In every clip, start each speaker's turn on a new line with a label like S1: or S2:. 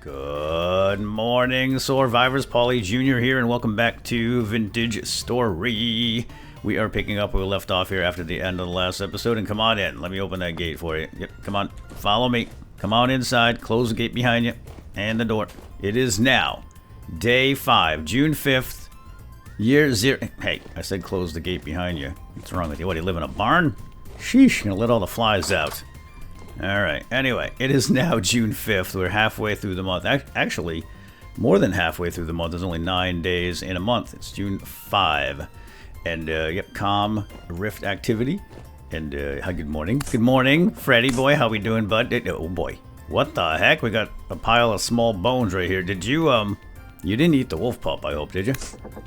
S1: Good morning, survivors. Paulie Jr. here, and welcome back to Vintage Story. We are picking up where we left off here after the end of the last episode, and come on in. Let me open that gate for you. Yep, come on, follow me. Come on inside, close the gate behind you, and the door. It is now day 5, June 5th, year 0. Hey, I said close the gate behind you. What's wrong with you? What, do you live in a barn? Sheesh, you're gonna let all the flies out. Alright, anyway, it is now June 5th. We're halfway through the month. Actually, more than halfway through the month. There's only 9 days in a month. It's June 5. And, yep, calm rift activity. And, hi, good morning. Good morning, Freddy boy. How we doing, bud? Oh, boy. What the heck? We got a pile of small bones right here. Did you, you didn't eat the wolf pup, I hope, did you?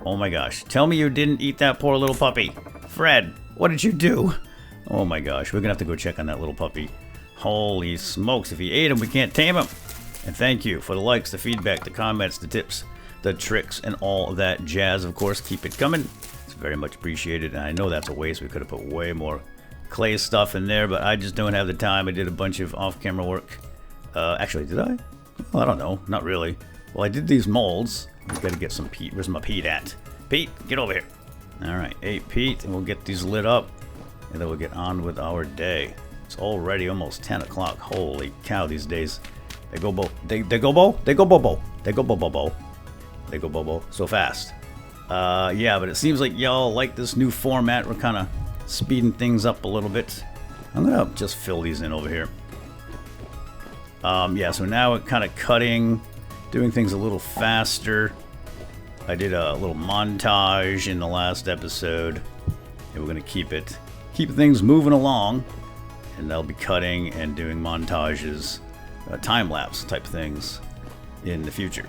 S1: Oh, my gosh. Tell me you didn't eat that poor little puppy. Fred, what did you do? Oh, my gosh. We're gonna have to go check on that little puppy. Holy smokes, if he ate him, we can't tame him. And thank you for the likes, the feedback, the comments, the tips, the tricks, and all that jazz. Of course, keep it coming. It's very much appreciated. And I know that's a waste. We could have put way more clay stuff in there, but I just don't have the time. I did a bunch of off-camera work. Actually, did I? Well, I don't know. Not really. Well, I did these molds. I've got to get some peat. Where's my peat at? Pete, get over here. All right, 8 peat, and we'll get these lit up, and then we'll get on with our day. It's already almost 10 o'clock. Holy cow, these days. They go bobo. They go bobo. They go bobo. They go bobo. They go bobo so fast. Yeah, but it seems like y'all like this new format. We're kind of speeding things up a little bit. I'm going to just fill these in over here. Yeah, so now we're kind of cutting, doing things a little faster. I did a little montage in the last episode, and we're going to keep things moving along. And I'll be cutting and doing montages, time-lapse type things in the future.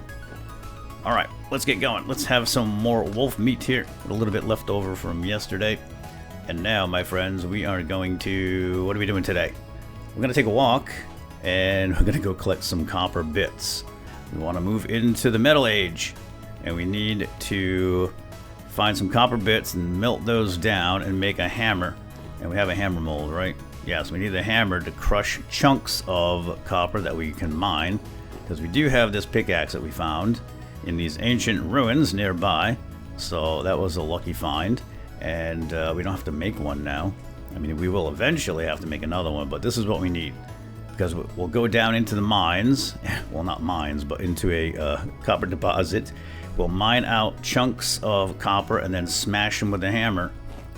S1: Alright, let's get going. Let's have some more wolf meat here. A little bit left over from yesterday. And now, my friends, we are going to... What are we doing today? We're going to take a walk, and we're going to go collect some copper bits. We want to move into the Metal Age, and we need to find some copper bits and melt those down and make a hammer. And we have a hammer mold, right? Yes, we need the hammer to crush chunks of copper that we can mine, because we do have this pickaxe that we found in these ancient ruins nearby, so that was a lucky find, and we don't have to make one now. I mean, we will eventually have to make another one, but this is what we need, because we'll go down into the mines, well, not mines, but into a copper deposit. We'll mine out chunks of copper and then smash them with a hammer,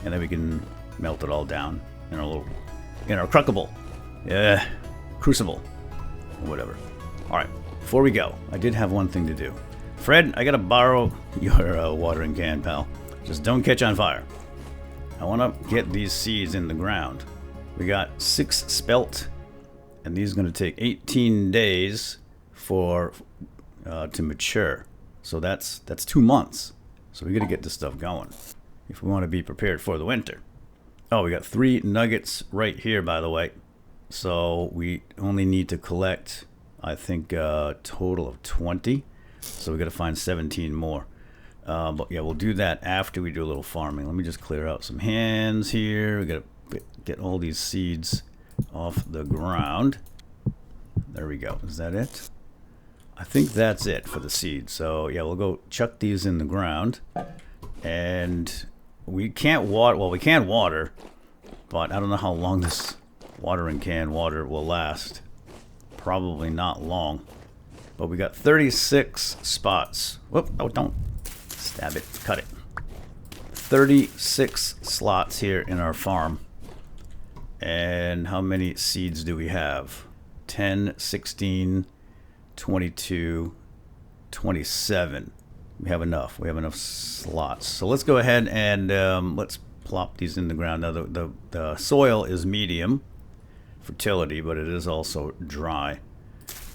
S1: and then we can melt it all down in our crucible. Yeah, crucible. Or whatever. Alright, before we go, I did have one thing to do. Fred, I gotta borrow your watering can, pal. Just don't catch on fire. I want to get these seeds in the ground. We got 6 spelt, and these are going to take 18 days to mature. So that's 2 months. So we gotta get this stuff going if we want to be prepared for the winter. Oh, we got 3 nuggets right here, by the way. So we only need to collect, I think, a total of 20. So we got to find 17 more. But yeah, we'll do that after we do a little farming. Let me just clear out some hands here. We got to get all these seeds off the ground. There we go. Is that it? I think that's it for the seeds. So yeah, we'll go chuck these in the ground. And... we can't water, well, we can water, but I don't know how long this watering can water will last. Probably not long. But we got 36 spots. Whoop, oh, don't stab it, cut it. 36 slots here in our farm. And how many seeds do we have? 10, 16, 22, 27. We have enough. We have enough slots. So let's go ahead and let's plop these in the ground. Now the soil is medium fertility, but it is also dry.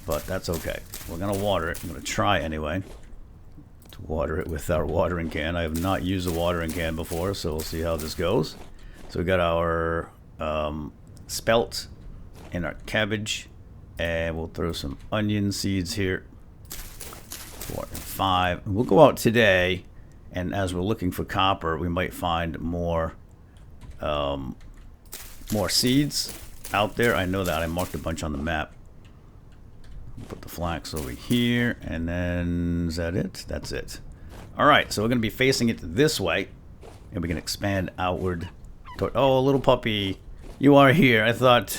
S1: But that's okay. We're going to water it. I'm going to try anyway to water it with our watering can. I have not used a watering can before, so we'll see how this goes. So we got our spelt and our cabbage, and we'll throw some onion seeds here. 4 and 5. We'll go out today, and as we're looking for copper, we might find more seeds out there. I know that. I marked a bunch on the map. Put the flax over here, and then is that it? That's it. All right, so we're going to be facing it this way, and we can expand outward. Oh, little puppy, you are here. I thought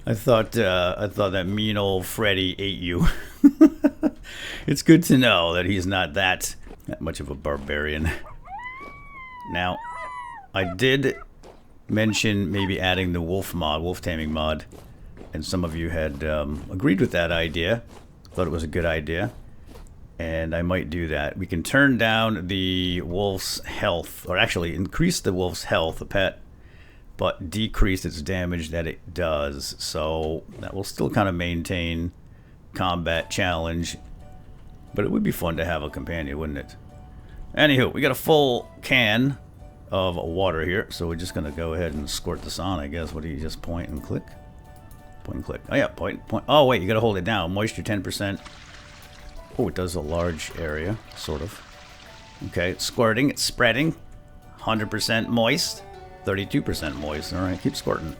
S1: that mean old Freddy ate you. It's good to know that he's not that much of a barbarian. Now, I did mention maybe adding the wolf taming mod, and some of you had agreed with that idea. Thought it was a good idea, and I might do that. We can turn down the wolf's health, or actually increase the wolf's health, the pet, but decrease its damage that it does. So that will still kind of maintain combat challenge, but it would be fun to have a companion, wouldn't it? Anywho, we got a full can of water here, so we're just gonna go ahead and squirt this on, I guess. What do you just point and click? Point and click. Oh yeah, point. Oh wait, you gotta hold it down. Moisture 10%. Oh, it does a large area, sort of. Okay, it's squirting, it's spreading. 100% moist, 32% moist. All right, keep squirting.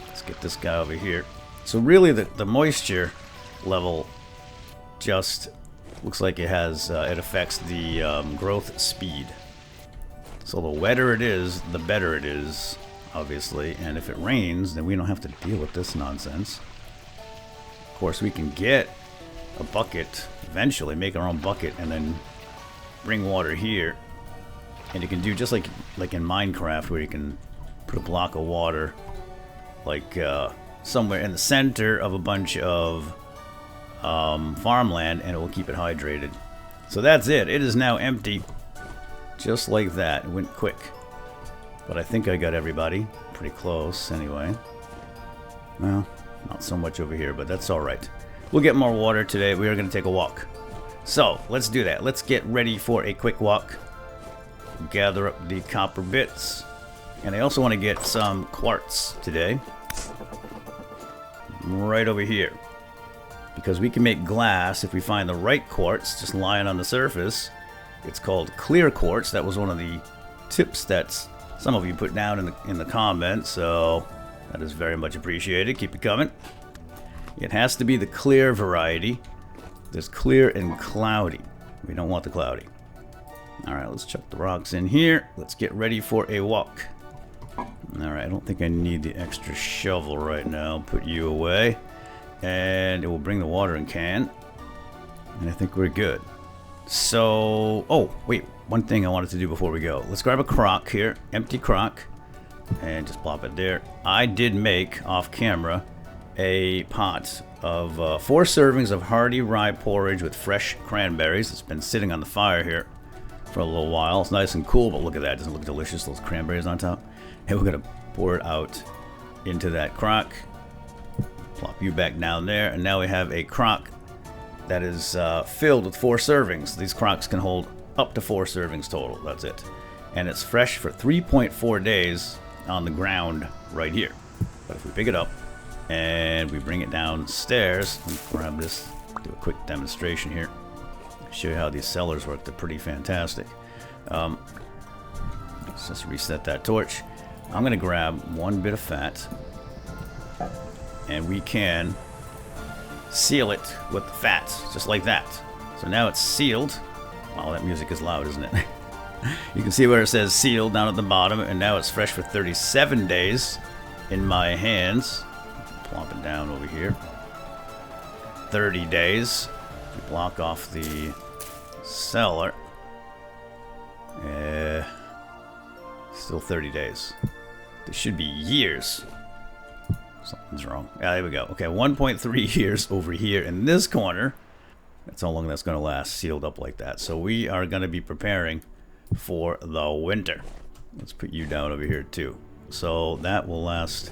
S1: Let's get this guy over here. So really, the moisture level just looks like it has it affects the growth speed. So the wetter it is, the better it is, obviously. And if it rains, then we don't have to deal with this nonsense. Of course, we can get a bucket eventually, make our own bucket, and then bring water here. And you can do just like in Minecraft, where you can put a block of water like somewhere in the center of a bunch of farmland, and it will keep it hydrated. So that's it. It is now empty. Just like that. It went quick. But I think I got everybody. Pretty close, anyway. Well, not so much over here, but that's alright. We'll get more water today. We are going to take a walk. So, let's do that. Let's get ready for a quick walk. Gather up the copper bits. And I also want to get some quartz today. Right over here. Because we can make glass if we find the right quartz just lying on the surface. It's called clear quartz. That was one of the tips that some of you put down in the comments, so that is very much appreciated. Keep it coming. It has to be the clear variety. There's clear and cloudy. We don't want the cloudy. Alright, let's chuck the rocks in here. Let's get ready for a walk. Alright, I don't think I need the extra shovel right now. Put you away. And it will bring the watering can. And I think we're good. So, oh, wait, one thing I wanted to do before we go. Let's grab a crock here, empty crock, and just plop it there. I did make, off camera, a pot of 4 servings of hearty rye porridge with fresh cranberries. It's been sitting on the fire here for a little while. It's nice and cool, but look at that. It doesn't look delicious, those cranberries on top. And we're going to pour it out into that crock. Plop you back down there, and now we have a crock that is filled with 4 servings. These crocks can hold up to 4 servings total. That's it. And it's fresh for 3.4 days on the ground right here. But if we pick it up and we bring it downstairs, let me grab this, do a quick demonstration here. Show you how these cellars work. They're pretty fantastic. Let's just reset that torch. I'm going to grab 1 bit of fat, and we can seal it with the fat, just like that. So now it's sealed. Wow, that music is loud, isn't it? You can see where it says sealed down at the bottom, and now it's fresh for 37 days in my hands. Plop it down over here. 30 days. We block off the cellar. Still 30 days. This should be years. Something's wrong. Ah, there we go. Okay, 1.3 years over here in this corner. That's how long that's going to last, sealed up like that. So we are going to be preparing for the winter. Let's put you down over here too. So that will last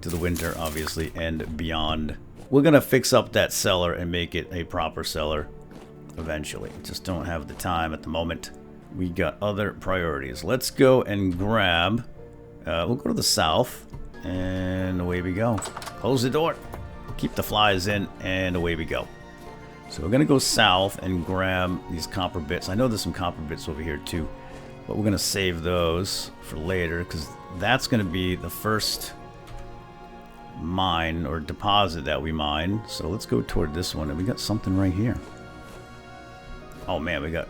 S1: to the winter, obviously, and beyond. We're going to fix up that cellar and make it a proper cellar eventually. Just don't have the time at the moment. We got other priorities. Let's go and grab... we'll go to the south. And away we go. Close the door. Keep the flies in, and away we go. So we're going to go south and grab these copper bits. I know there's some copper bits over here too, but we're going to save those for later, because that's going to be the first mine or deposit that we mine. So let's go toward this one. And we got something right here. Oh man, we got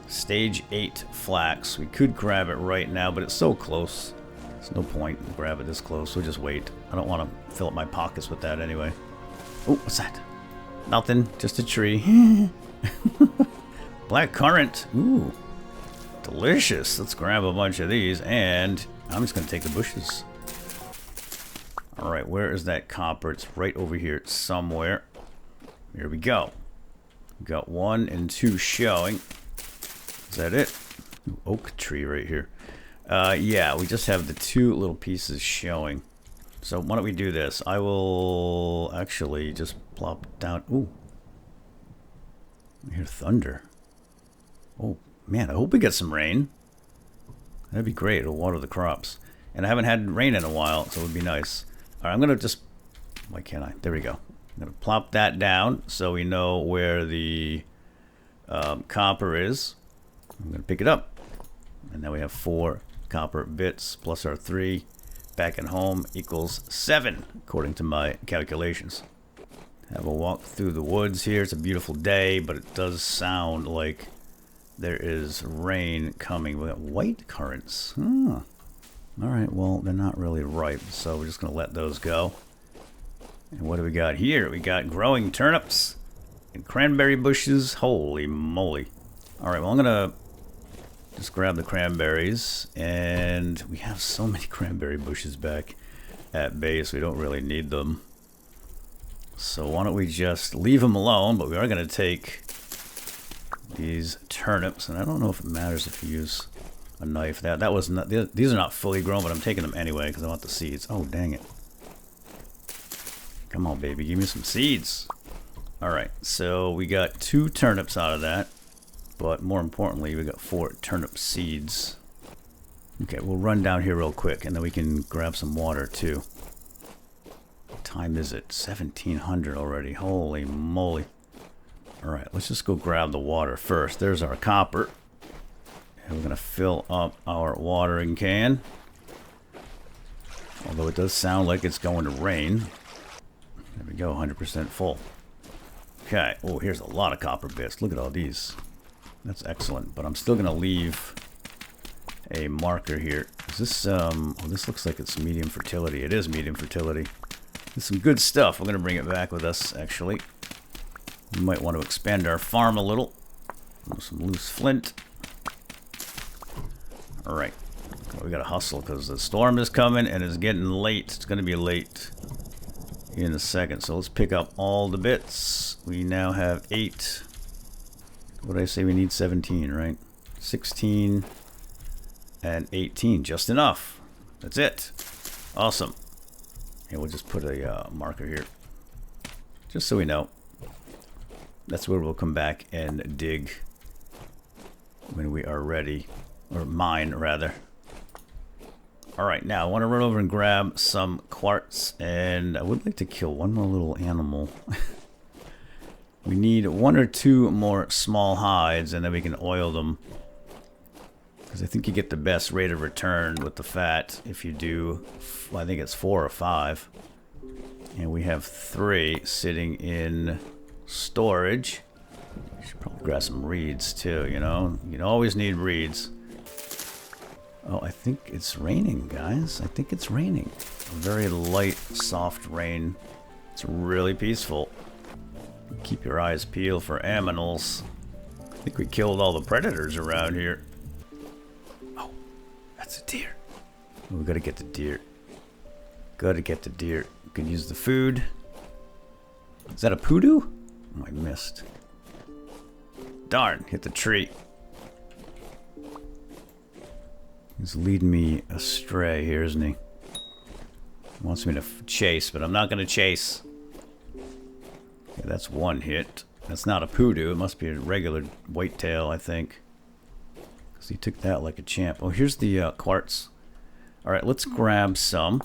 S1: stage 8 flax. We could grab it right now, but it's so close. There's no point in grabbing this close. We'll just wait. I don't want to fill up my pockets with that anyway. Oh, what's that? Nothing. Just a tree. Black currant. Ooh. Delicious. Let's grab a bunch of these, and I'm just going to take the bushes. Alright, where is that copper? It's right over here somewhere. Here we go. We got 1 and 2 showing. Is that it? Ooh, oak tree right here. Yeah, we just have the 2 little pieces showing. So why don't we do this? I will actually just plop down. Ooh. I hear thunder. Oh, man, I hope we get some rain. That'd be great. It'll water the crops. And I haven't had rain in a while, so it would be nice. All right, I'm going to just... Why can't I? There we go. I'm going to plop that down so we know where the copper is. I'm going to pick it up. And now we have 4 copper bits plus our 3 back at home equals 7, according to my calculations. Have a walk through the woods here. It's a beautiful day, but it does sound like there is rain coming. We got white currants. All right, well, they're not really ripe, so we're just going to let those go. And what do we got here? We got growing turnips and cranberry bushes. Holy moly. All right, well, I'm going to just grab the cranberries. And we have so many cranberry bushes back at base. We don't really need them. So why don't we just leave them alone? But we are going to take these turnips. And I don't know if it matters if you use a knife. That was not, these are not fully grown, but I'm taking them anyway because I want the seeds. Oh, dang it. Come on, baby, give me some seeds. All right, so we got 2 turnips out of that, but more importantly, we got 4 turnip seeds. Okay, we'll run down here real quick, and then we can grab some water too. What time is it? 1700 already. Holy moly. All right, let's just go grab the water first. There's our copper. And we're going to fill up our watering can. Although it does sound like it's going to rain. There we go, 100% full. Okay, oh, here's a lot of copper bits. Look at all these. That's excellent, but I'm still going to leave a marker here. Is this, oh, this looks like it's medium fertility. It is medium fertility. There's some good stuff. We're going to bring it back with us, actually. We might want to expand our farm a little. Some loose flint. All right, well, we got to hustle because the storm is coming and it's getting late. It's going to be late in a second. So let's pick up all the bits. We now have 8. What did I say? We need 17, right? 16 and 18. Just enough. That's it. Awesome. And we'll just put a marker here. Just so we know. That's where we'll come back and dig when we are ready. Or mine, rather. Alright, now I want to run over and grab some quartz. And I would like to kill one more little animal. We need 1 or 2 more small hides, and then we can oil them. Because I think you get the best rate of return with the fat if you do, I think it's 4 or 5. And we have 3 sitting in storage. You should probably grab some reeds too, you know? You always need reeds. Oh, I think it's raining, guys. I think it's raining. A very light, soft rain. It's really peaceful. Keep your eyes peeled for aminals. I think we killed all the predators around here. Oh, that's a deer. Oh, we gotta get the deer. Gotta get the deer. We can use the food. Is that a poodoo? Oh, I missed. Darn, hit the tree. He's leading me astray here, isn't he? He wants me to chase, but I'm not going to chase. Okay, that's 1 hit. That's not a poodoo. It must be a regular whitetail, I think. Because he took that like a champ. Oh, here's the quartz. Alright, let's grab some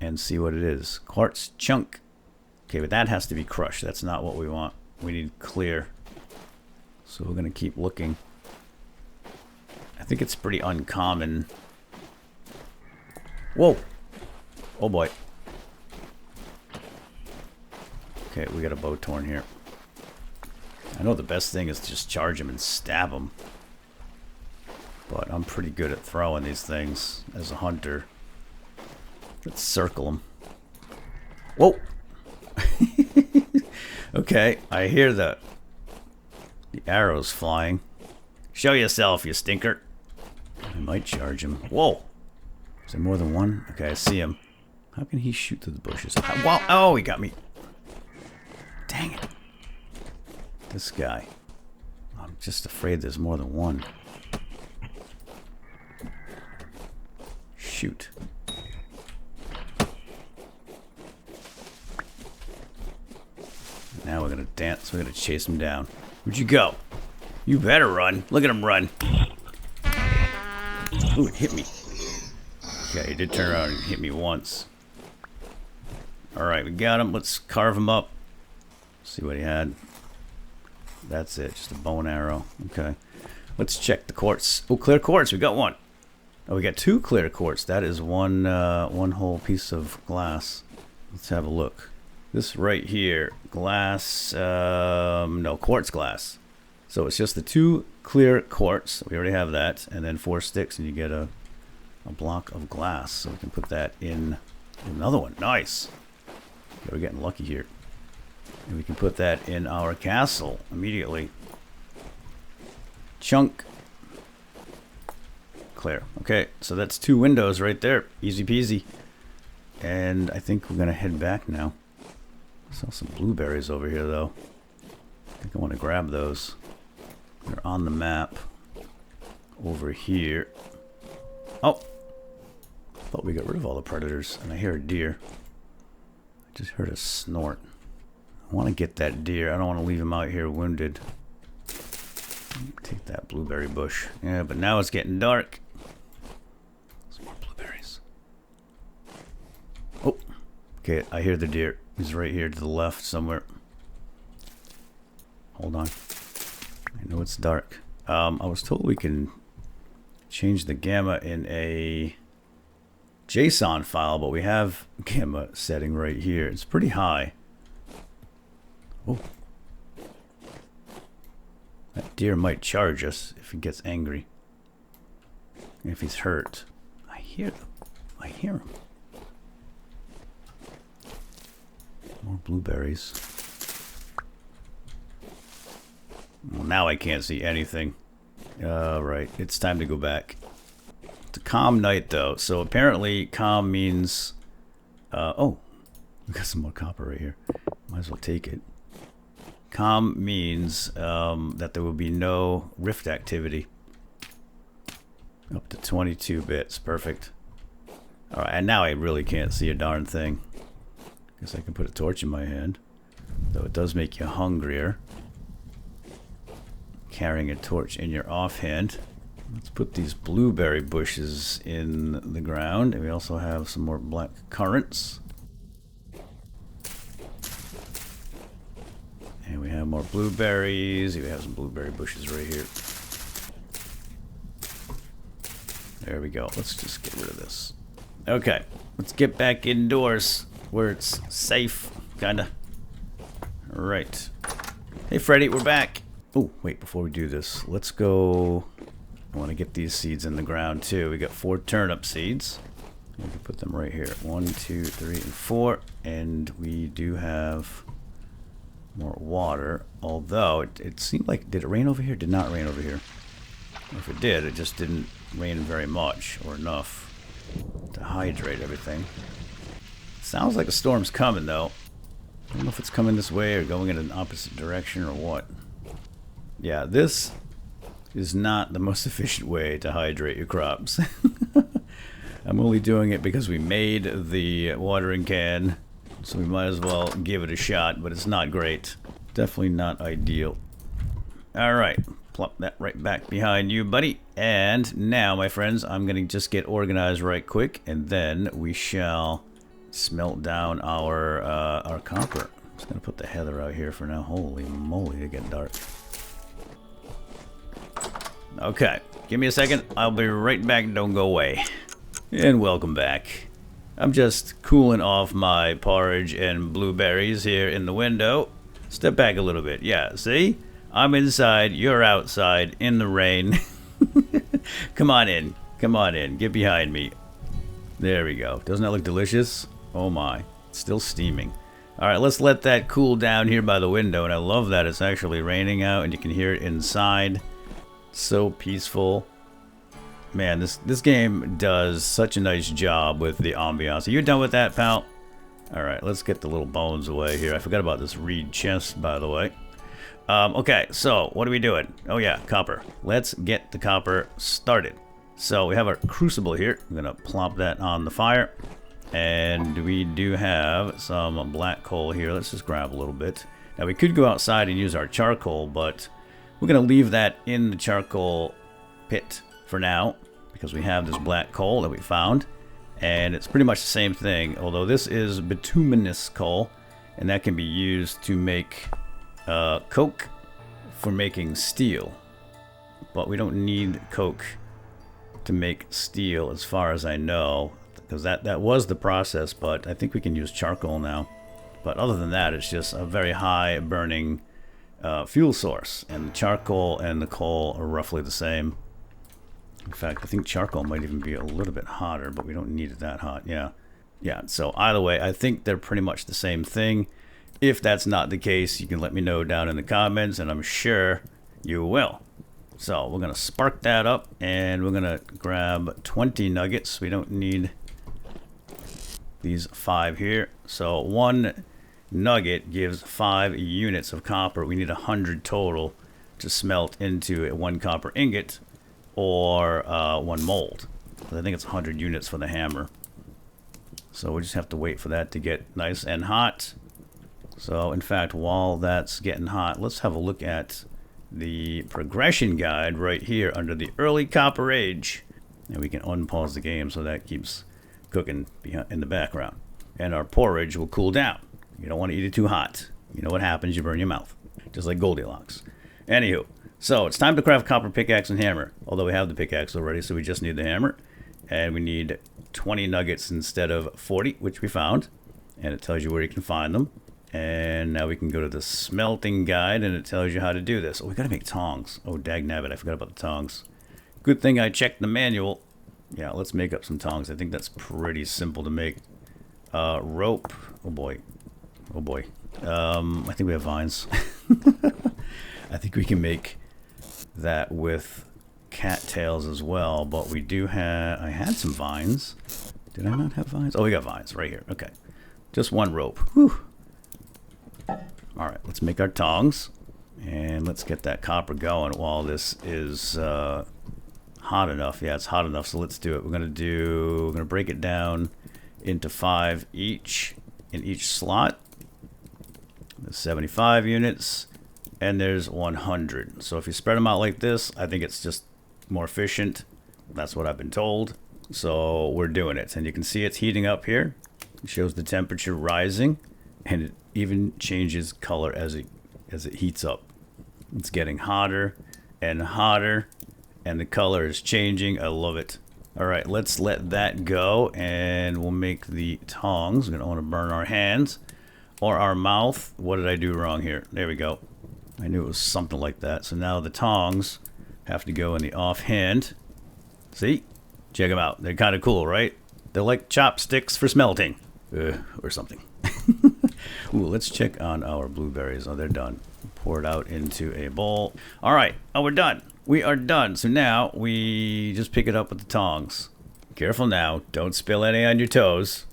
S1: and see what it is. Quartz chunk. Okay, but that has to be crushed. That's not what we want. We need clear. So we're going to keep looking. I think it's pretty uncommon. Whoa! Oh boy. Okay, we got a bow torn here. I know the best thing is to just charge him and stab him. But I'm pretty good at throwing these things as a hunter. Let's circle him. Whoa! Okay, I hear the arrows flying. Show yourself, you stinker. I might charge him. Whoa! Is there more than one? Okay, I see him. How can he shoot through the bushes? Wow! Oh, he got me. Dang it. This guy. I'm just afraid there's more than one. Shoot. Now we're gonna dance. We're gonna chase him down. Where'd you go? You better run. Look at him run. Ooh, it hit me. Okay, he did turn around and hit me once. Alright, we got him. Let's carve him up. See what he had. That's it. Just a bow and arrow. Okay. Let's check the quartz. Oh, clear quartz. We got one. Oh, we got 2 clear quartz. That is one whole piece of glass. Let's have a look. This right here, glass, no, quartz glass. So it's just the 2 clear quartz. We already have that. And then 4 sticks and you get a block of glass. So we can put that in another one. Nice. Okay, we're getting lucky here. And we can put that in our castle immediately. Chunk. Clear. Okay, so that's 2 windows right there. Easy peasy. And I think we're going to head back now. I saw some blueberries over here, though. I think I want to grab those. They're on the map. Over here. Oh! I thought we got rid of all the predators. And I hear a deer. I just heard a snort. I want to get that deer. I don't want to leave him out here wounded. Take that blueberry bush. Yeah, but now it's getting dark. Some more blueberries. Oh! Okay, I hear the deer. He's right here to the left somewhere. Hold on. I know it's dark. I was told we can change the gamma in a JSON file, but we have gamma setting right here. It's pretty high. Oh. That deer might charge us if he gets angry. If he's hurt. I hear them. I hear him. More blueberries. Well, now I can't see anything. Right. It's time to go back. It's a calm night, though. So apparently calm means... oh. We got some more copper right here. Might as well take it. Calm means that there will be no rift activity. Up to 22 bits. Perfect. Alright, and now I really can't see a darn thing. Guess I can put a torch in my hand. Though it does make you hungrier. Carrying a torch in your offhand. Let's put these blueberry bushes in the ground. And we also have some more black currants. And we have more blueberries. We have some blueberry bushes right here. There we go. Let's just get rid of this. Okay. Let's get back indoors where it's safe, kinda. Alright. Hey Freddy, we're back. Oh, wait, before we do this, let's go... I want to get these seeds in the ground too. We got 4 turnip seeds. We can put them right here. 1, 2, 3, and 4. And we do have more water. Although, it seemed like... Did it rain over here? Did not rain over here. If it did, it just didn't rain very much or enough to hydrate everything. Sounds like a storm's coming, though. I don't know if it's coming this way or going in an opposite direction or what. Yeah, this is not the most efficient way to hydrate your crops. I'm only doing it because we made the watering can, so we might as well give it a shot, but it's not great. Definitely not ideal. Alright, plop that right back behind you, buddy. And now, my friends, I'm going to just get organized right quick, and then we shall smelt down our copper. I'm just going to put the heather out here for now. Holy moly, it get dark. Okay, give me a second. I'll be right back. Don't go away. And welcome back. I'm just cooling off my porridge and blueberries here in the window. Step back a little bit. Yeah, see? I'm inside, you're outside, in the rain. Come on in. Come on in. Get behind me. There we go. Doesn't that look delicious? Oh my. It's still steaming. Alright, let's let that cool down here by the window. And I love that it's actually raining out and you can hear it inside. So peaceful. Man, this game does such a nice job with the ambiance. Are you done with that, pal? Alright, let's get the little bones away here. I forgot about this reed chest, by the way. Okay, so what are we doing? Oh yeah, copper. Let's get the copper started. So we have our crucible here. I'm going to plop that on the fire. And we do have some black coal here. Let's just grab a little bit. Now we could go outside and use our charcoal, but we're going to leave that in the charcoal pit for now, because we have this black coal that we found, and it's pretty much the same thing, although this is bituminous coal, and that can be used to make coke for making steel. But we don't need coke to make steel as far as I know, because that was the process, but I think we can use charcoal now. But other than that, it's just a very high burning fuel source, and the charcoal and the coal are roughly the same. In fact, I think charcoal might even be a little bit hotter, but we don't need it that hot. Yeah. Yeah, so either way, I think they're pretty much the same thing. If that's not the case, you can let me know down in the comments, and I'm sure you will. So we're going to spark that up, and we're going to grab 20 nuggets. We don't need these 5 here. So 1 nugget gives 5 units of copper. We need 100 total to smelt into a 1 copper ingot. Or 1 mold. I think it's 100 units for the hammer. So we just have to wait for that to get nice and hot. So in fact, while that's getting hot, let's have a look at the progression guide right here under the early copper age. And we can unpause the game so that keeps cooking in the background. And our porridge will cool down. You don't want to eat it too hot. You know what happens, you burn your mouth. Just like Goldilocks. Anywho. So it's time to craft copper pickaxe and hammer. Although we have the pickaxe already, so we just need the hammer. And we need 20 nuggets instead of 40, which we found. And it tells you where you can find them. And now we can go to the smelting guide, and it tells you how to do this. Oh, we gotta make tongs. Oh, dagnabbit, I forgot about the tongs. Good thing I checked the manual. Yeah, let's make up some tongs. I think that's pretty simple to make. Rope. Oh boy. Oh boy. I think we have vines. I think we can make that with cattails as well, but we do have, I had some vines. Did I not have vines? Oh, we got vines right here. Okay. Just 1 rope. Whew. Alright, let's make our tongs. And let's get that copper going while this is hot enough. Yeah, it's hot enough, so let's do it. We're gonna break it down into 5 each in each slot. There's 75 units. And there's 100. So if you spread them out like this, I think it's just more efficient. That's what I've been told. So we're doing it. And you can see it's heating up here. It shows the temperature rising. And it even changes color as it heats up. It's getting hotter and hotter. And the color is changing. I love it. Alright, let's let that go. And we'll make the tongs. We don't want to burn our hands. Or our mouth. What did I do wrong here? There we go. I knew it was something like that. So now the tongs have to go in the offhand. See? Check them out. They're kind of cool, right? They're like chopsticks for smelting. Or something. Ooh, let's check on our blueberries. Oh, they're done. Pour it out into a bowl. All right. Oh, we're done. We are done. So now we just pick it up with the tongs. Careful now. Don't spill any on your toes.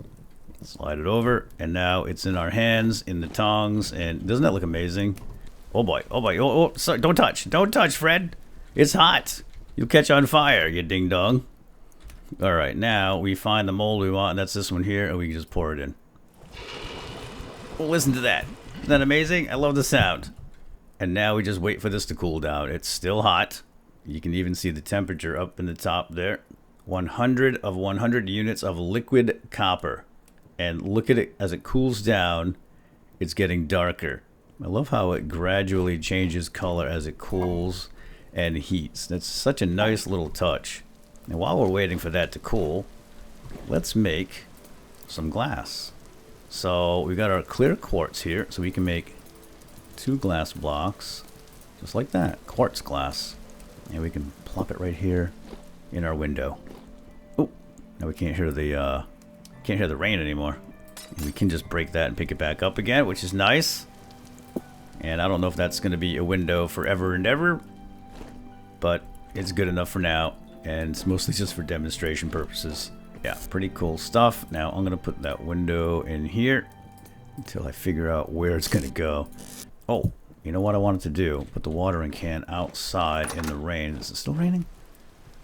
S1: Slide it over. And now it's in our hands, in the tongs. And doesn't that look amazing? Oh boy, oh boy, oh, sorry, don't touch, Fred. It's hot. You'll catch on fire, you ding dong. All right, now we find the mold we want, and that's this one here, and we can just pour it in. Well, listen to that. Isn't that amazing? I love the sound. And now we just wait for this to cool down. It's still hot. You can even see the temperature up in the top there. 100 of 100 units of liquid copper. And look at it as it cools down. It's getting darker. I love how it gradually changes color as it cools and heats. That's such a nice little touch. And while we're waiting for that to cool, let's make some glass. So we got our clear quartz here, so we can make 2 glass blocks, just like that, quartz glass. And we can plop it right here in our window. Oh, now we can't hear the rain anymore. And we can just break that and pick it back up again, which is nice. And I don't know if that's going to be a window forever and ever, but it's good enough for now, and it's mostly just for demonstration purposes. Yeah, pretty cool stuff. Now I'm going to put that window in here until I figure out where it's going to go. Oh, you know what I wanted to do? Put the watering can outside in the rain. Is it still raining?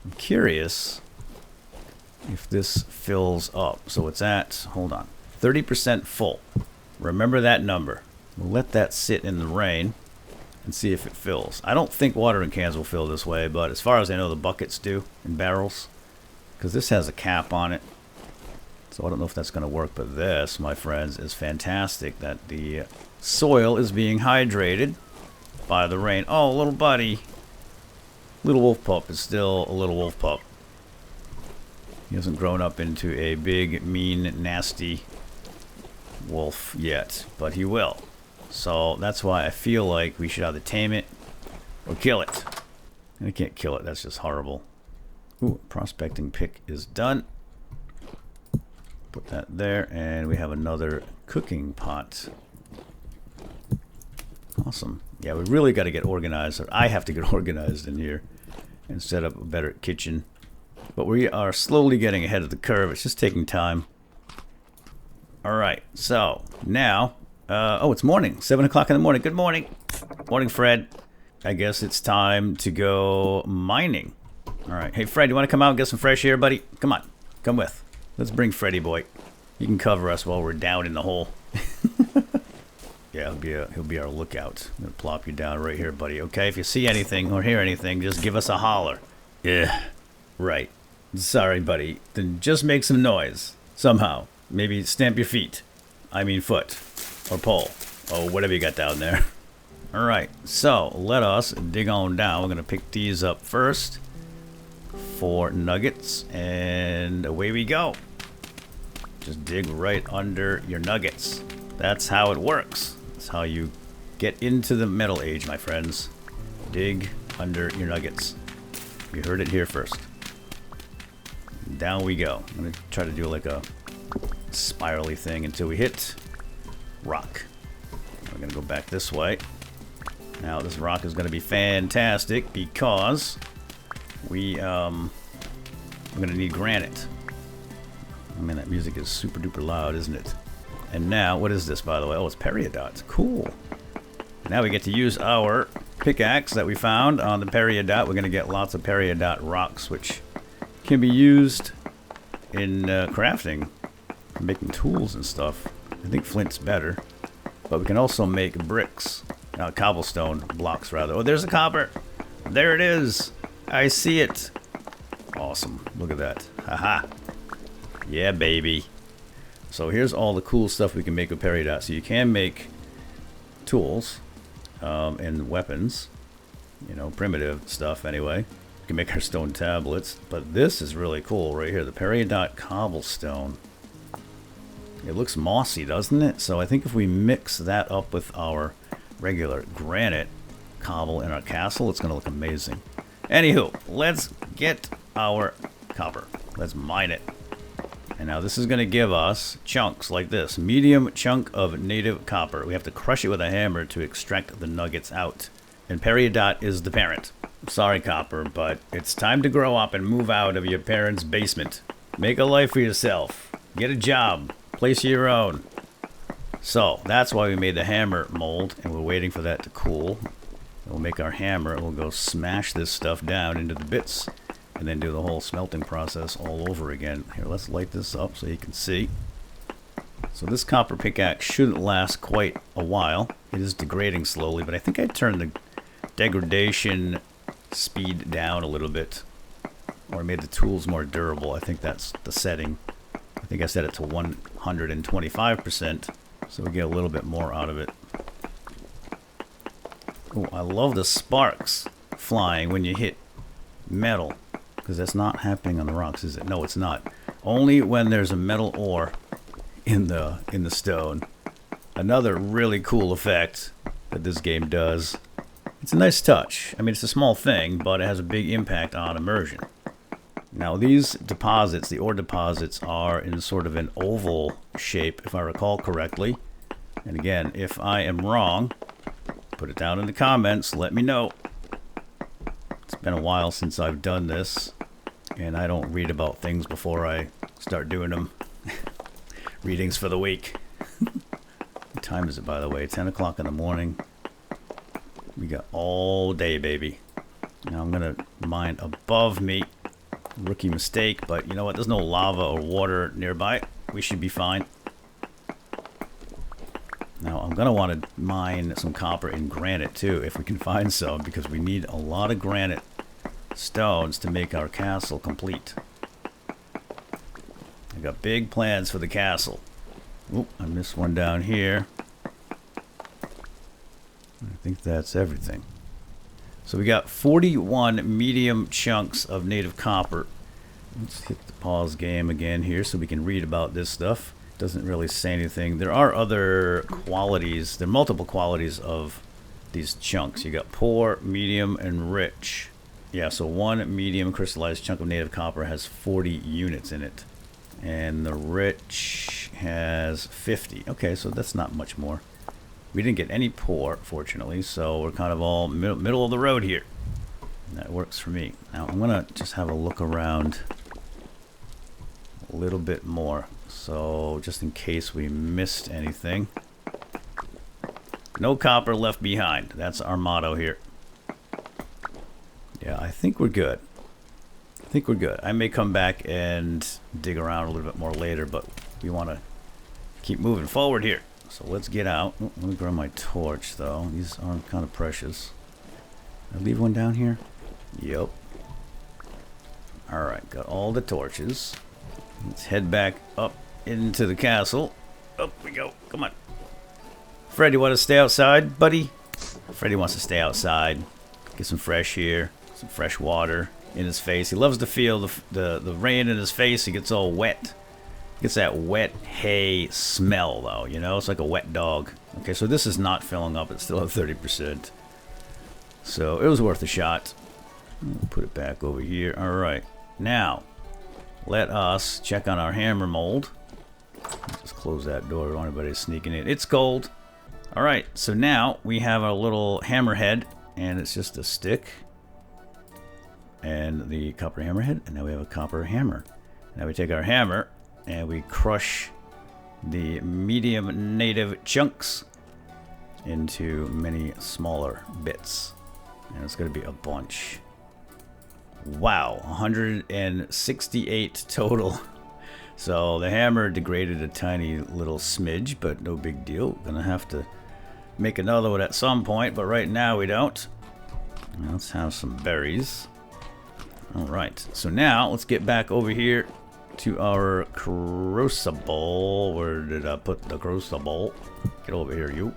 S1: I'm curious if this fills up. So it's at, hold on, 30% full. Remember that number. We'll let that sit in the rain and see if it fills. I don't think watering cans will fill this way, but as far as I know, the buckets do in barrels, because this has a cap on it. So I don't know if that's going to work, but this, my friends, is fantastic that the soil is being hydrated by the rain. Oh, little buddy. Little wolf pup is still a little wolf pup. He hasn't grown up into a big, mean, nasty wolf yet, but he will. So that's why I feel like we should either tame it or kill it. And I can't kill it, that's just horrible. Ooh, prospecting pick is done. Put that there, and we have another cooking pot. Awesome. Yeah, we really got to get organized. Or I have to get organized in here and set up a better kitchen. But we are slowly getting ahead of the curve. It's just taking time. All right, so now, oh, it's morning. 7 o'clock in the morning. Good morning. Morning, Fred. I guess it's time to go mining. All right. Hey, Fred, you want to come out and get some fresh air, buddy? Come on. Come with. Let's bring Freddy boy. He can cover us while we're down in the hole. Yeah, he'll be our lookout. I'm gonna plop you down right here, buddy. Okay, if you see anything or hear anything, just give us a holler. Yeah, right. Sorry, buddy. Then just make some noise somehow. Maybe stamp your feet. I mean foot or pole or whatever you got down there. All right. So let us dig on down. We're gonna pick these up first. 4 nuggets, and away we go. Just dig right under your nuggets. That's how it works. That's how you get into the metal age, my friends. Dig under your nuggets. You heard it here first. Down we go. I'm gonna try to do like a spirally thing until we hit rock. We're gonna go back this way. Now this rock is gonna be fantastic because we're gonna need granite. I mean, that music is super duper loud, isn't it? And now, what is this, by the way? Oh, it's permeated. Cool. Now we get to use our pickaxe that we found on the permeated. We're gonna get lots of permeated rocks, which can be used in crafting, making tools and stuff. I think flint's better, but we can also make bricks, cobblestone blocks rather. Oh, there's a copper. There it is. I see it. Awesome. Look at that. Haha. Yeah, baby. So here's all the cool stuff we can make with permeated. So you can make tools and weapons, you know, primitive stuff anyway. We can make our stone tablets, but this is really cool right here, the permeated cobblestone. It looks mossy, doesn't it? So I think if we mix that up with our regular granite cobble in our castle, it's going to look amazing. Anywho, let's get our copper. Let's mine it. And now this is going to give us chunks like this. Medium chunk of native copper. We have to crush it with a hammer to extract the nuggets out. And permeated is the parent. Sorry, copper, but it's time to grow up and move out of your parents' basement. Make a life for yourself. Get a job. Place your own. So, that's why we made the hammer mold, and we're waiting for that to cool. We'll make our hammer, and we'll go smash this stuff down into the bits, and then do the whole smelting process all over again. Here, let's light this up so you can see. So this copper pickaxe shouldn't last quite a while. It is degrading slowly, but I think I turned the degradation speed down a little bit, or made the tools more durable. I think that's the setting. I think I set it to 125%, so we get a little bit more out of it. Oh, I love the sparks flying when you hit metal, because that's not happening on the rocks, is it? No, it's not. Only when there's a metal ore in the stone. Another really cool effect that this game does. It's a nice touch. I mean, it's a small thing, but it has a big impact on immersion. Now, these deposits, the ore deposits, are in sort of an oval shape, if I recall correctly. And again, if I am wrong, put it down in the comments. Let me know. It's been a while since I've done this, and I don't read about things before I start doing them. Readings for the week. What time is it, by the way? 10 o'clock in the morning. We got all day, baby. Now I'm going to mine above me. Rookie mistake, but you know what? There's no lava or water nearby. We should be fine. Now I'm going to want to mine some copper and granite too, if we can find some, because we need a lot of granite stones to make our castle complete. I got big plans for the castle. Oop, I missed one down here. I think that's everything. So we got 41 medium chunks of native copper. Let's hit the pause game again here so we can read about this stuff. Doesn't really say anything. There are other qualities. There are multiple qualities of these chunks. You got poor, medium, and rich. Yeah, so one medium crystallized chunk of native copper has 40 units in it. And the rich has 50. Okay, so that's not much more. We didn't get any poor, fortunately, so we're kind of all middle of the road here. That works for me. Now I'm gonna just have a look around a little bit more, so just in case we missed anything. No copper left behind. That's our motto here. Yeah, I think we're good. I think we're good. I may come back and dig around a little bit more later, but we want to keep moving forward here. So let's get out. Oh, let me grab my torch, though. These are kind of precious. Did I leave one down here? Yep. Alright, got all the torches. Let's head back up into the castle. Up we go. Come on. Fred, you want to stay outside, buddy? Freddy wants to stay outside. Get some fresh air, some fresh water in his face. He loves to feel the rain in his face. He gets all wet. Gets that wet hay smell, though, you know? It's like a wet dog. Okay, so this is not filling up. It's still at 30%. So it was worth a shot. Put it back over here. All right. Now, let us check on our hammer mold. Just close that door. Don't want anybody sneaking in. It's cold. All right, so now we have our little hammerhead, and it's just a stick and the copper hammerhead, and now we have a copper hammer. Now we take our hammer and we crush the medium native chunks into many smaller bits. And it's going to be a bunch. Wow, 168 total. So the hammer degraded a tiny little smidge, but no big deal. Gonna have to make another one at some point, but right now we don't. Now let's have some berries. All right, so now let's get back over here to our crucible. Where did I put the crucible? Get over here, you.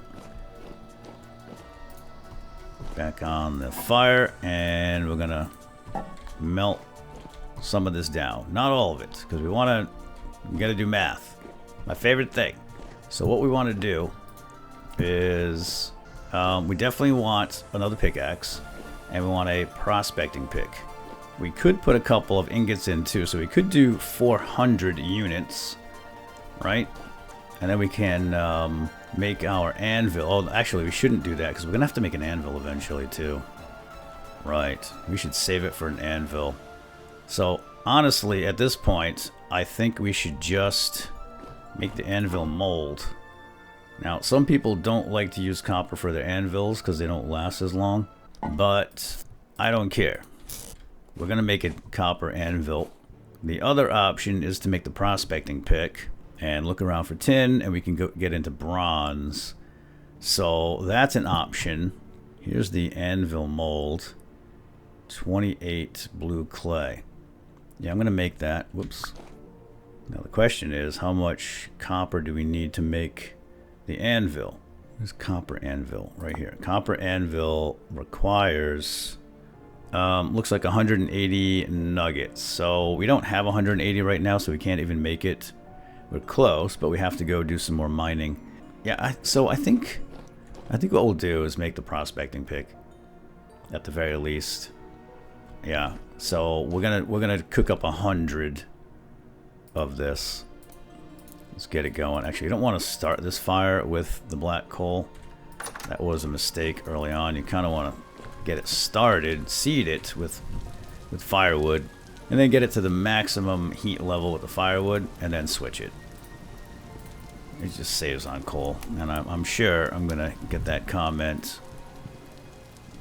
S1: Back on the fire, and we're gonna melt some of this down. Not all of it, because we gotta do math. My favorite thing. So what we want to do is we definitely want another pickaxe, and we want a prospecting pick. We could put a couple of ingots in too, so we could do 400 units, right? And then we can make our anvil. Oh, actually, we shouldn't do that because we're gonna have to make an anvil eventually too. Right. We should save it for an anvil. So honestly, at this point, I think we should just make the anvil mold. Now, some people don't like to use copper for their anvils because they don't last as long, but I don't care. We're gonna make a copper anvil. The other option is to make the prospecting pick and look around for tin, and we can get into bronze. So that's an option. Here's the anvil mold. 28 blue clay. Yeah, I'm gonna make that. Whoops. Now the question is, how much copper do we need to make the anvil? There's copper anvil right here. Copper anvil requires looks like 180 nuggets. So we don't have 180 right now, so we can't even make it. We're close, but we have to go do some more mining. Yeah, so I think what we'll do is make the prospecting pick, at the very least. Yeah. So we're gonna cook up 100 of this. Let's get it going. Actually, you don't want to start this fire with the black coal. That was a mistake early on. You kind of want to get it started, seed it with firewood, and then get it to the maximum heat level with the firewood, and then switch it. It just saves on coal. And I'm sure I'm going to get that comment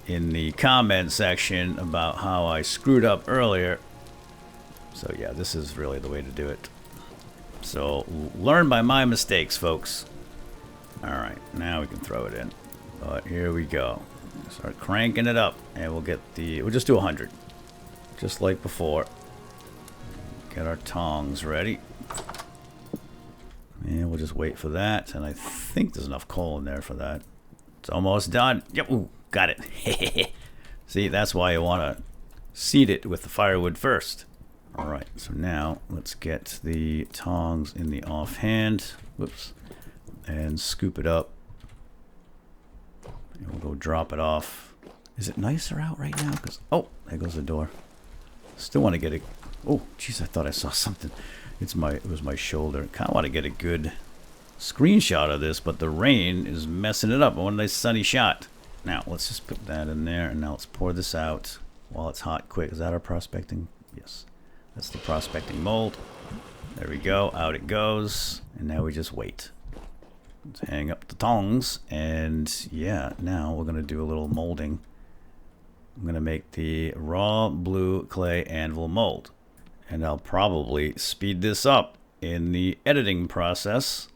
S1: in the comment section about how I screwed up earlier. So yeah, this is really the way to do it. So learn by my mistakes, folks. Alright, now we can throw it in. But here we go. Start cranking it up, and we'll just do 100. Just like before. Get our tongs ready. And we'll just wait for that. And I think there's enough coal in there for that. It's almost done. Yep, ooh, got it. See, that's why you want to seed it with the firewood first. Alright, so now let's get the tongs in the offhand. Whoops. And scoop it up. And we'll go drop it off. Is it nicer out right now? Oh, there goes the door. Still want to get it. Oh, jeez, I thought I saw something. It was my shoulder. Kind of want to get a good screenshot of this, but the rain is messing it up. I want a nice sunny shot. Now, let's just put that in there, and now let's pour this out while it's hot quick. Is that our prospecting? Yes. That's the prospecting mold. There we go. Out it goes. And now we just wait. Let's hang up the tongs. And yeah, now we're going to do a little molding. I'm going to make the raw blue clay anvil mold. And I'll probably speed this up in the editing process.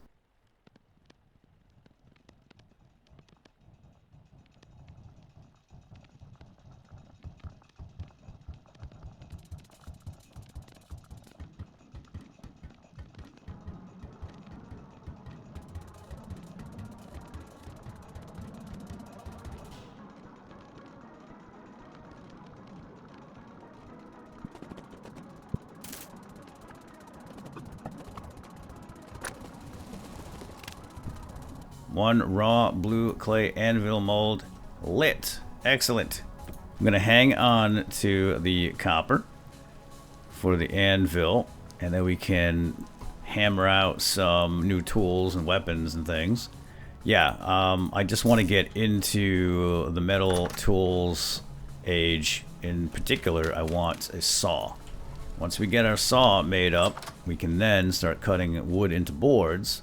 S1: One raw blue clay anvil mold lit. Excellent. I'm going to hang on to the copper for the anvil, and then we can hammer out some new tools and weapons and things. Yeah, I just want to get into the metal tools age. In particular, I want a saw. Once we get our saw made up, we can then start cutting wood into boards.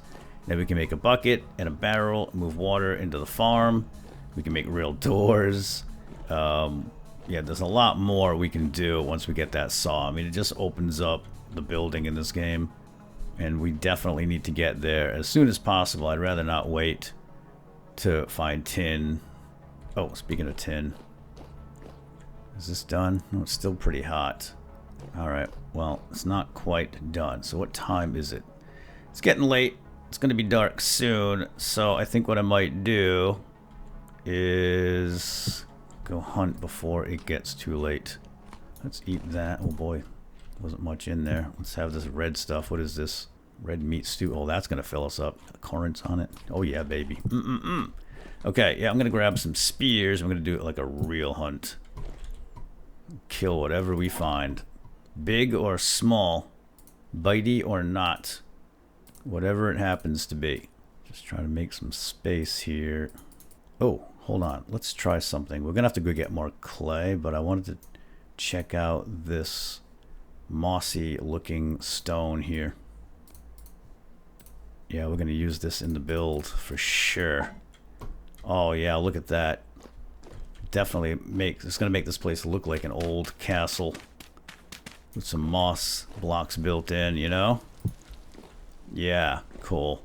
S1: Then we can make a bucket and a barrel, move water into the farm. We can make real doors. Yeah, there's a lot more we can do once we get that saw. I mean, it just opens up the building in this game. And we definitely need to get there as soon as possible. I'd rather not wait to find tin. Oh, speaking of tin. Is this done? No, it's still pretty hot. Alright, well, it's not quite done. So what time is it? It's getting late. It's going to be dark soon, so I think what I might do is go hunt before it gets too late. Let's eat that. Oh boy, wasn't much in there. Let's have this red stuff. What is this? Red meat stew. Oh, that's going to fill us up. Currants on it. Oh yeah, baby. Okay, yeah, I'm going to grab some spears. I'm going to do it like a real hunt. Kill whatever we find. Big or small. Bitey or not. Whatever it happens to be. Just try to make some space here. Oh, hold on. Let's try something. We're going to have to go get more clay, but I wanted to check out this mossy looking stone here. Yeah, we're going to use this in the build for sure. Oh yeah, look at that. Definitely it's going to make this place look like an old castle with some moss blocks built in, you know? Yeah, cool.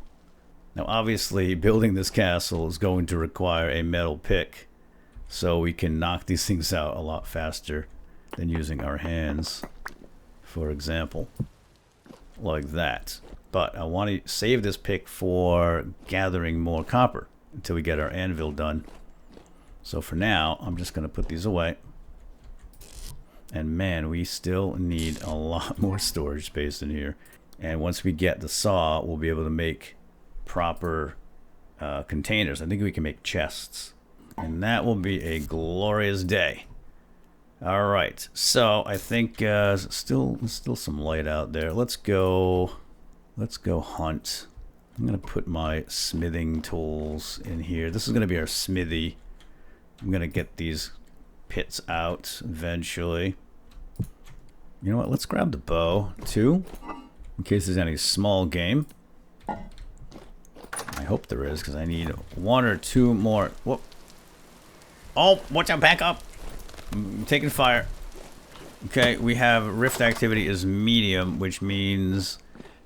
S1: Now obviously building this castle is going to require a metal pick, so we can knock these things out a lot faster than using our hands, for example, like that. But I want to save this pick for gathering more copper until we get our anvil done. So for now, I'm just going to put these away. And man, we still need a lot more storage space in here. And once we get the saw, we'll be able to make proper containers. I think we can make chests. And that will be a glorious day. All right. So I think still some light out there. Let's go hunt. I'm going to put my smithing tools in here. This is going to be our smithy. I'm going to get these pits out eventually. You know what? Let's grab the bow too, in case there's any small game. I hope there is, because I need 1 or 2 more. Whoop. Oh, watch out, back up. I'm taking fire. Okay, we have rift activity is medium, which means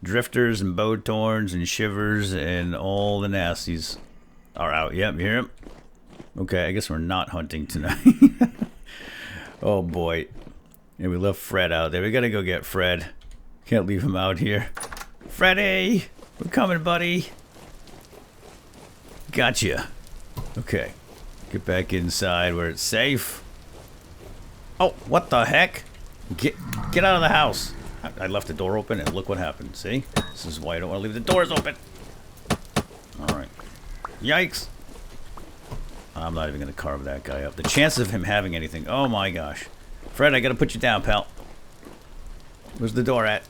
S1: drifters and bow torns and shivers and all the nasties are out. Yep, you hear him? Okay, I guess we're not hunting tonight. Oh boy. Yeah, we left Fred out there. We gotta go get Fred. Can't leave him out here. Freddy! We're coming, buddy. Gotcha. Okay. Get back inside where it's safe. Oh, what the heck? Get out of the house. I left the door open and look what happened. See? This is why I don't want to leave the doors open. Alright. Yikes. I'm not even going to carve that guy up. The chances of him having anything. Oh my gosh. Fred, I got to put you down, pal. Where's the door at?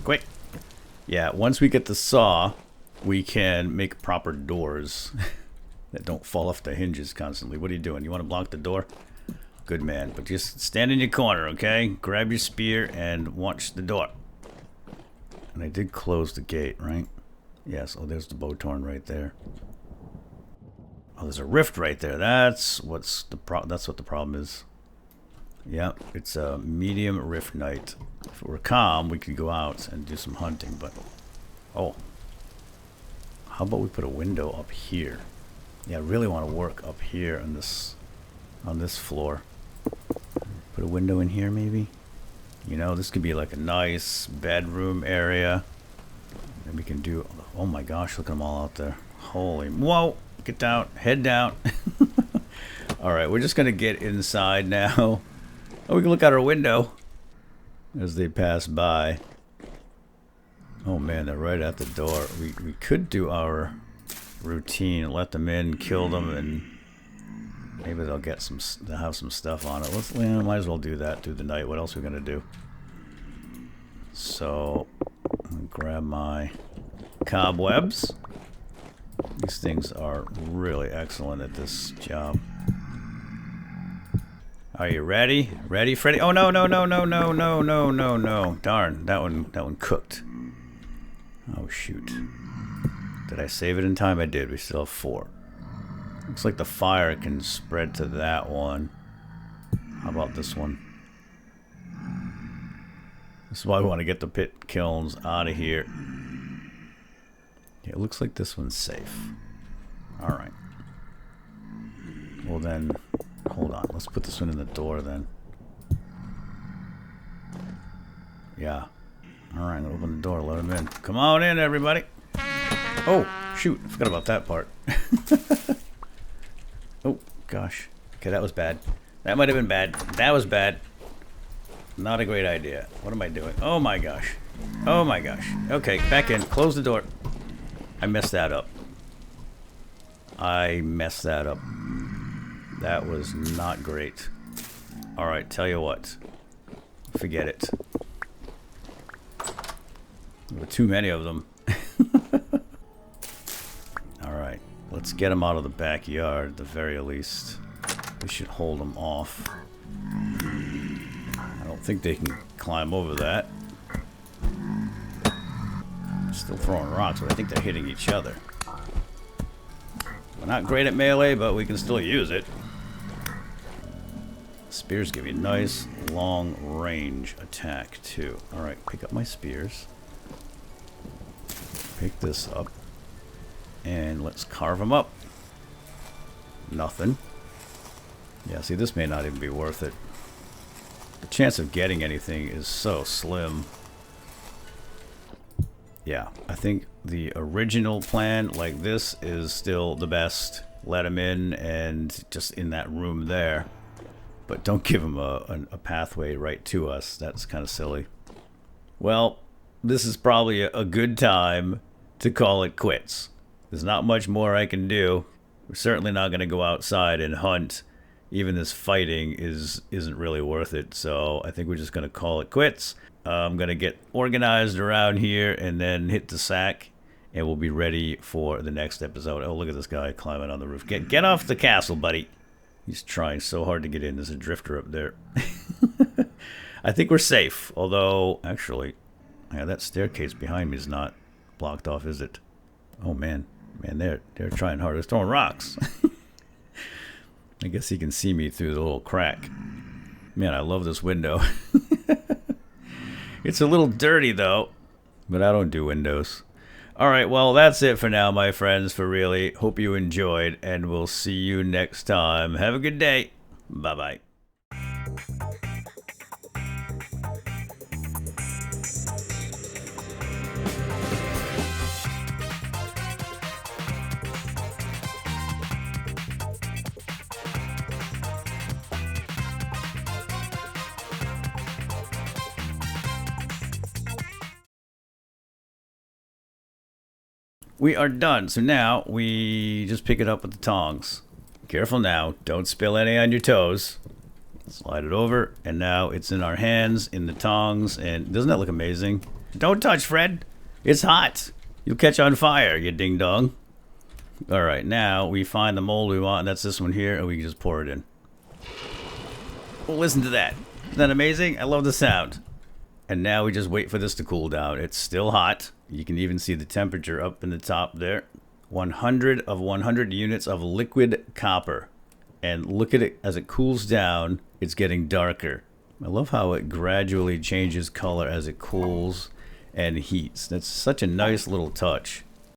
S1: Quick. Yeah, once we get the saw, we can make proper doors that don't fall off the hinges constantly. What are you doing? You want to block the door? Good man. But just stand in your corner, okay? Grab your spear and watch the door. And I did close the gate, right? Yes. Oh, there's the bow torn right there. Oh, there's a rift right there. That's what the problem is. Yep, it's a medium rift night. If it were calm, we could go out and do some hunting, but oh. How about we put a window up here? Yeah, I really want to work up here on this floor. Put a window in here maybe. You know, this could be like a nice bedroom area. And we can do, oh my gosh, look at them all out there. Holy, whoa, get down, head down. All right, we're just gonna get inside now. Oh, we can look out our window as they pass by. Oh man, they're right at the door. We could do our routine, let them in, kill them, and maybe they'll get they'll have some stuff on it. Might as well do that through the night. What else are we gonna do? So, I'm gonna grab my cobwebs. These things are really excellent at this job. Are you ready? Ready, Freddy? Oh no, no, no, no, no, no, no, no, no. Darn, that one cooked. Oh shoot. Did I save it in time? I did. We still have 4. Looks like the fire can spread to that one. How about this one? This is why we want to get the pit kilns out of here. Yeah, it looks like this one's safe. Alright. Well then, hold on. Let's put this one in the door then. Yeah. Alright, open the door. Let him in. Come on in, everybody. Oh, shoot. I forgot about that part. Oh, gosh. Okay, that was bad. That might have been bad. That was bad. Not a great idea. What am I doing? Oh, my gosh. Oh, my gosh. Okay, back in. Close the door. I messed that up. I messed that up. That was not great. Alright, tell you what. Forget it. There were too many of them. Alright, let's get them out of the backyard at the very least. We should hold them off. I don't think they can climb over that. Still throwing rocks, but I think they're hitting each other. We're not great at melee, but we can still use it. Spears give you nice long range attack too. Alright, pick up my spears. Pick this up. And let's carve them up. Nothing. Yeah, see, this may not even be worth it. The chance of getting anything is so slim. Yeah, I think the original plan like this is still the best. Let them in and just in that room there. But don't give them a pathway right to us. That's kind of silly. Well, this is probably a good time to call it quits. There's not much more I can do. We're certainly not going to go outside and hunt. Even this fighting isn't really worth it. So I think we're just going to call it quits. I'm going to get organized around here and then hit the sack. And we'll be ready for the next episode. Oh, look at this guy climbing on the roof. Get off the castle, buddy. He's trying so hard to get in. There's a drifter up there. I think we're safe. Although, actually, yeah, that staircase behind me is not blocked off, is it? Oh, man. Man, they're trying hard. They're throwing rocks. I guess he can see me through the little crack. Man, I love this window. It's a little dirty, though. But I don't do windows. Alright, well, that's it for now, my friends, for really. Hope you enjoyed, and we'll see you next time. Have a good day. Bye-bye. We are done. So now we just pick it up with the tongs. Careful now. Don't spill any on your toes. Slide it over. And now it's in our hands, in the tongs. And doesn't that look amazing? Don't touch, Fred. It's hot. You'll catch on fire, you ding-dong. All right, now we find the mold we want. And that's this one here. And we can just pour it in. Well, listen to that. Isn't that amazing? I love the sound. And now we just wait for this to cool down. It's still hot. You can even see the temperature up in the top there. 100 of 100 units of liquid copper. And look at it as it cools down, it's getting darker. I love how it gradually changes color as it cools and heats. That's such a nice little touch.